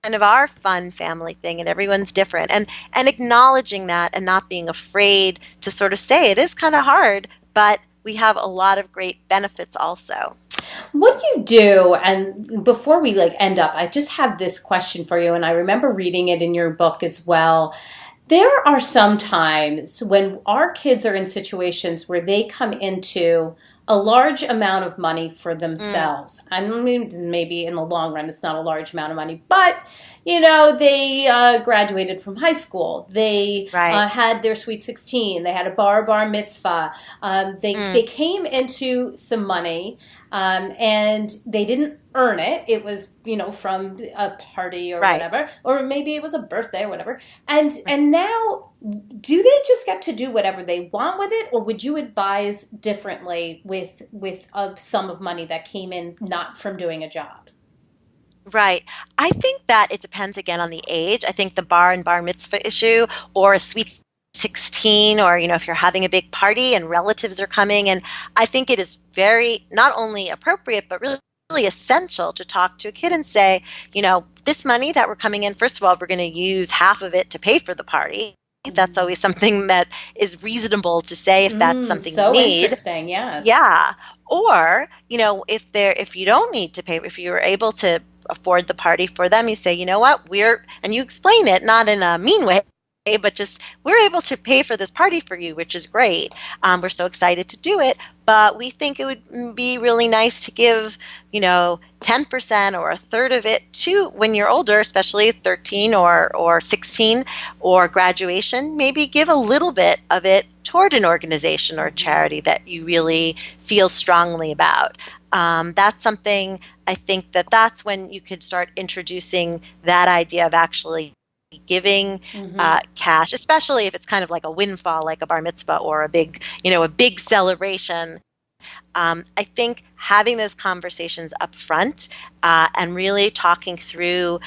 kind of our fun family thing, and everyone's different. And acknowledging that and not being afraid to sort of say it is kind of hard, but we have a lot of great benefits also. What do you do? And before we end up, I just have this question for you, and I remember reading it in your book as well. There are some times when our kids are in situations where they come into a large amount of money for themselves. I mean, maybe in the long run, it's not a large amount of money, but, they graduated from high school. They had their Sweet 16. They had a bar mitzvah. They came into some money, and they didn't earn it. It was, from a party or whatever, or maybe it was a birthday or whatever. And now, do they just get to do whatever they want with it, or would you advise differently with a sum of money that came in not from doing a job? Right. I think that it depends again on the age. I think the bar and bar mitzvah issue, or a Sweet 16, or, if you're having a big party and relatives are coming, and I think it is very not only appropriate, but really essential to talk to a kid and say, this money that we're coming in, first of all, we're going to use half of it to pay for the party. That's always something that is reasonable to say if that's something you need. So interesting, yes. Yeah. Or, if you don't need to pay, if you're able to afford the party for them, you say, you know what, and you explain it not in a mean way, but just, we're able to pay for this party for you, which is great. We're so excited to do it, but we think it would be really nice to give, 10% or a third of it to, when you're older, especially 13 or 16 or graduation, maybe give a little bit of it toward an organization or charity that you really feel strongly about. That's something, I think that's when you could start introducing that idea of actually giving cash, especially if it's kind of like a windfall, like a bar mitzvah or a big celebration. I think having those conversations up front and really talking through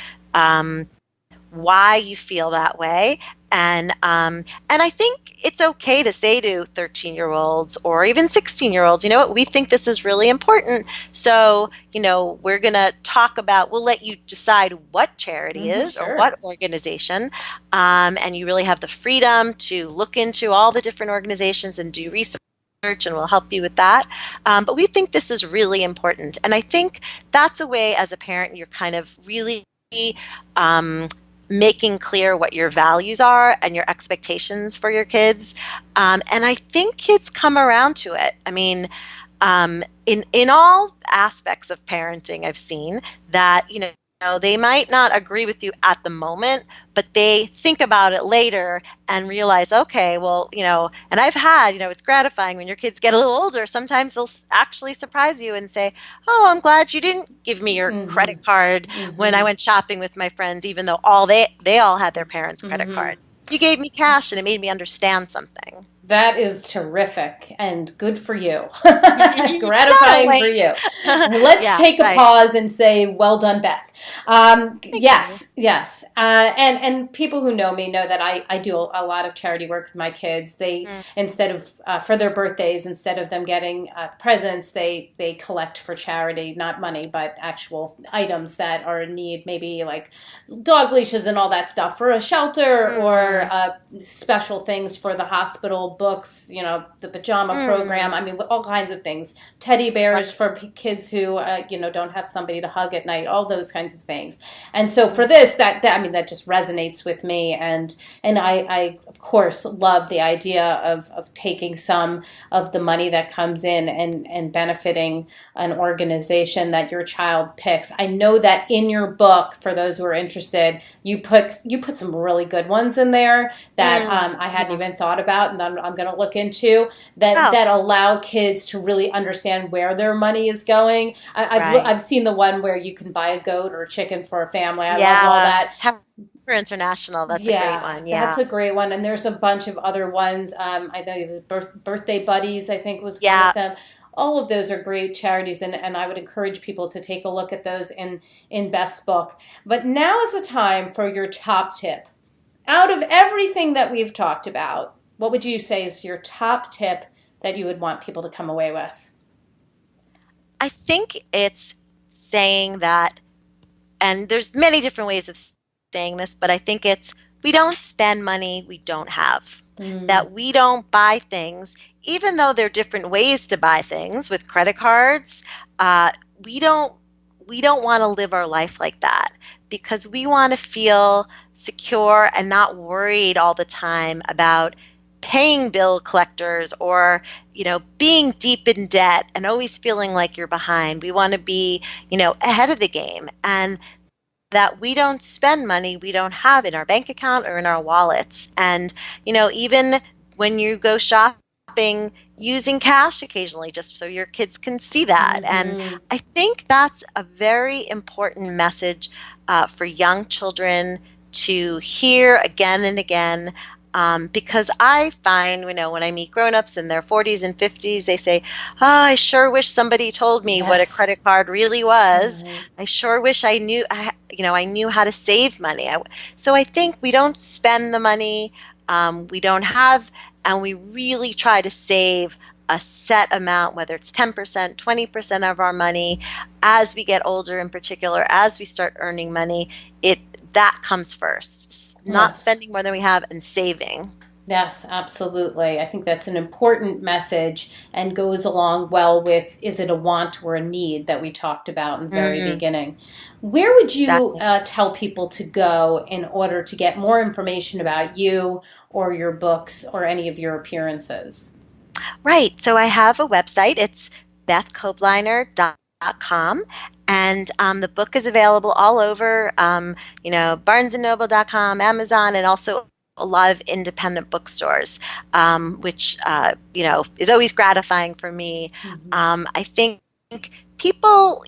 why you feel that way. And I think it's okay to say to 13-year-olds or even 16-year-olds, you know what, we think this is really important. So, we're going to we'll let you decide what charity is or what organization. And you really have the freedom to look into all the different organizations and do research, and we'll help you with that. But we think this is really important. And I think that's a way, as a parent, you're kind of really making clear what your values are and your expectations for your kids. And I think kids come around to it. I mean, in all aspects of parenting, I've seen that, they might not agree with you at the moment, but they think about it later and realize, okay, well, and I've had, it's gratifying when your kids get a little older. Sometimes they'll actually surprise you and say, oh, I'm glad you didn't give me your credit card when I went shopping with my friends, even though they all had their parents' credit cards. You gave me cash and it made me understand something. That is terrific and good for you. Gratifying for you. Let's take a pause and say, well done, Beth. Yes. And people who know me know that I do a lot of charity work with my kids. They, instead of, for their birthdays, instead of them getting presents, they collect for charity, not money, but actual items that are in need, maybe like dog leashes and all that stuff for a shelter or special things for the hospital, books, the pajama program. I mean, all kinds of things. Teddy bears for kids who, don't have somebody to hug at night, all those kinds of things. And so for this, that just resonates with me. And I of course, love the idea of taking some of the money that comes in and benefiting an organization that your child picks. I know that in your book, for those who are interested, you put some really good ones in there that I hadn't even thought about, and I'm going to look into that allow kids to really understand where their money is going. I've seen the one where you can buy a goat or a chicken for a family. I love all that. For International, that's a great one. Yeah, that's a great one. And there's a bunch of other ones. I know the Birthday Buddies, I think, was one of them. All of those are great charities, and I would encourage people to take a look at those in Beth's book. But now is the time for your top tip. Out of everything that we've talked about, what would you say is your top tip that you would want people to come away with? I think it's saying that, and there's many different ways of saying this, but I think it's, we don't spend money we don't have. That we don't buy things, even though there are different ways to buy things with credit cards. We don't want to live our life like that, because we want to feel secure and not worried all the time about paying bill collectors or, being deep in debt and always feeling like you're behind. We want to be, ahead of the game, and that we don't spend money we don't have in our bank account or in our wallets. And, even when you go shopping, using cash occasionally, just so your kids can see that. And I think that's a very important message for young children to hear again and again. Because I find, when I meet grown-ups in their 40s and 50s, they say, oh, I sure wish somebody told me what a credit card really was. I sure wish I knew, I knew how to save money. So I think we don't spend the money we don't have, and we really try to save a set amount, whether it's 10%, 20% of our money. As we get older, in particular, as we start earning money, that comes first. Not spending more than we have and saving. Yes, absolutely. I think that's an important message and goes along well with, is it a want or a need that we talked about in the very beginning. Where would you tell people to go in order to get more information about you or your books or any of your appearances? Right. So I have a website. It's bethkobliner.com. And the book is available all over, barnesandnoble.com, Amazon, and also a lot of independent bookstores, which, is always gratifying for me. I think people,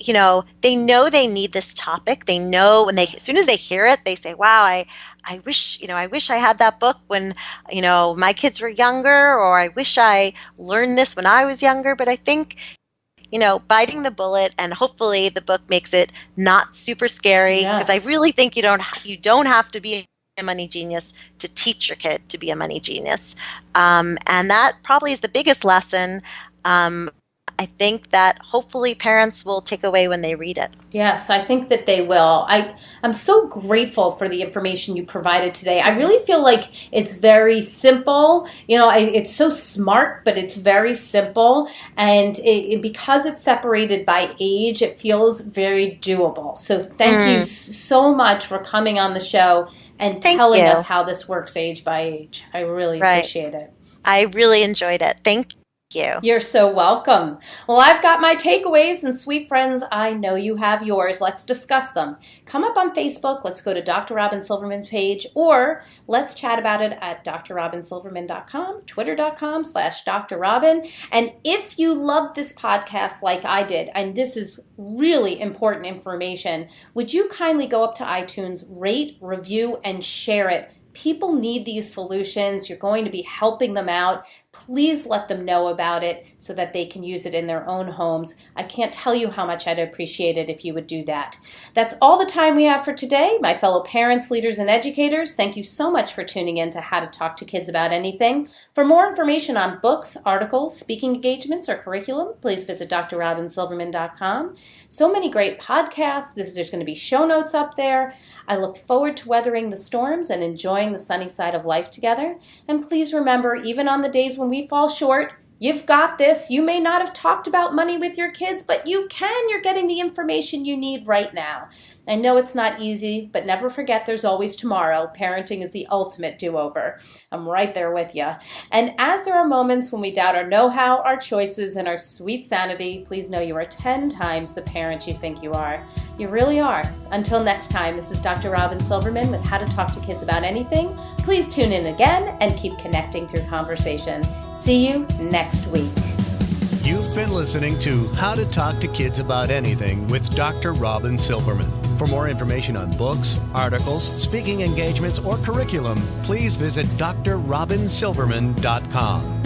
they know they need this topic. They know as soon as they hear it, they say, wow, I wish I had that book when, my kids were younger, or I wish I learned this when I was younger. But I think, biting the bullet, and hopefully the book makes it not super scary, because I really think you don't have to be a money genius to teach your kid to be a money genius. And that probably is the biggest lesson. I think that hopefully parents will take away when they read it. Yes, I think that they will. I'm so grateful for the information you provided today. I really feel like it's very simple. It's so smart, but it's very simple. And because it's separated by age, it feels very doable. So thank you so much for coming on the show and telling us how this works age by age. I really appreciate it. I really enjoyed it. Thank you. You're so welcome. Well, I've got my takeaways, and sweet friends, I know you have yours. Let's discuss them. Come up on Facebook. Let's go to Dr. Robyn Silverman's page, or let's chat about it at drrobynsilverman.com, twitter.com/Dr. Robyn. And if you loved this podcast like I did, and this is really important information, would you kindly go up to iTunes, rate, review, and share it? People need these solutions. You're going to be helping them out. Please let them know about it so that they can use it in their own homes. I can't tell you how much I'd appreciate it if you would do that. That's all the time we have for today. My fellow parents, leaders, and educators, thank you so much for tuning in to How to Talk to Kids About Anything. For more information on books, articles, speaking engagements, or curriculum, please visit drrobynsilverman.com. So many great podcasts. There's going to be show notes up there. I look forward to weathering the storms and enjoying the sunny side of life together. And please remember, even on the days when we fall short, you've got this. You may not have talked about money with your kids, but you can. You're getting the information you need right now. I know it's not easy, but never forget there's always tomorrow. Parenting is the ultimate do-over. I'm right there with you. And as there are moments when we doubt our know-how, our choices, and our sweet sanity, please know you are 10 times the parent you think you are. You really are. Until next time, this is Dr. Robyn Silverman with How to Talk to Kids About Anything. Please tune in again and keep connecting through conversation. See you next week. You've been listening to How to Talk to Kids About Anything with Dr. Robyn Silverman. For more information on books, articles, speaking engagements, or curriculum, please visit drrobynsilverman.com.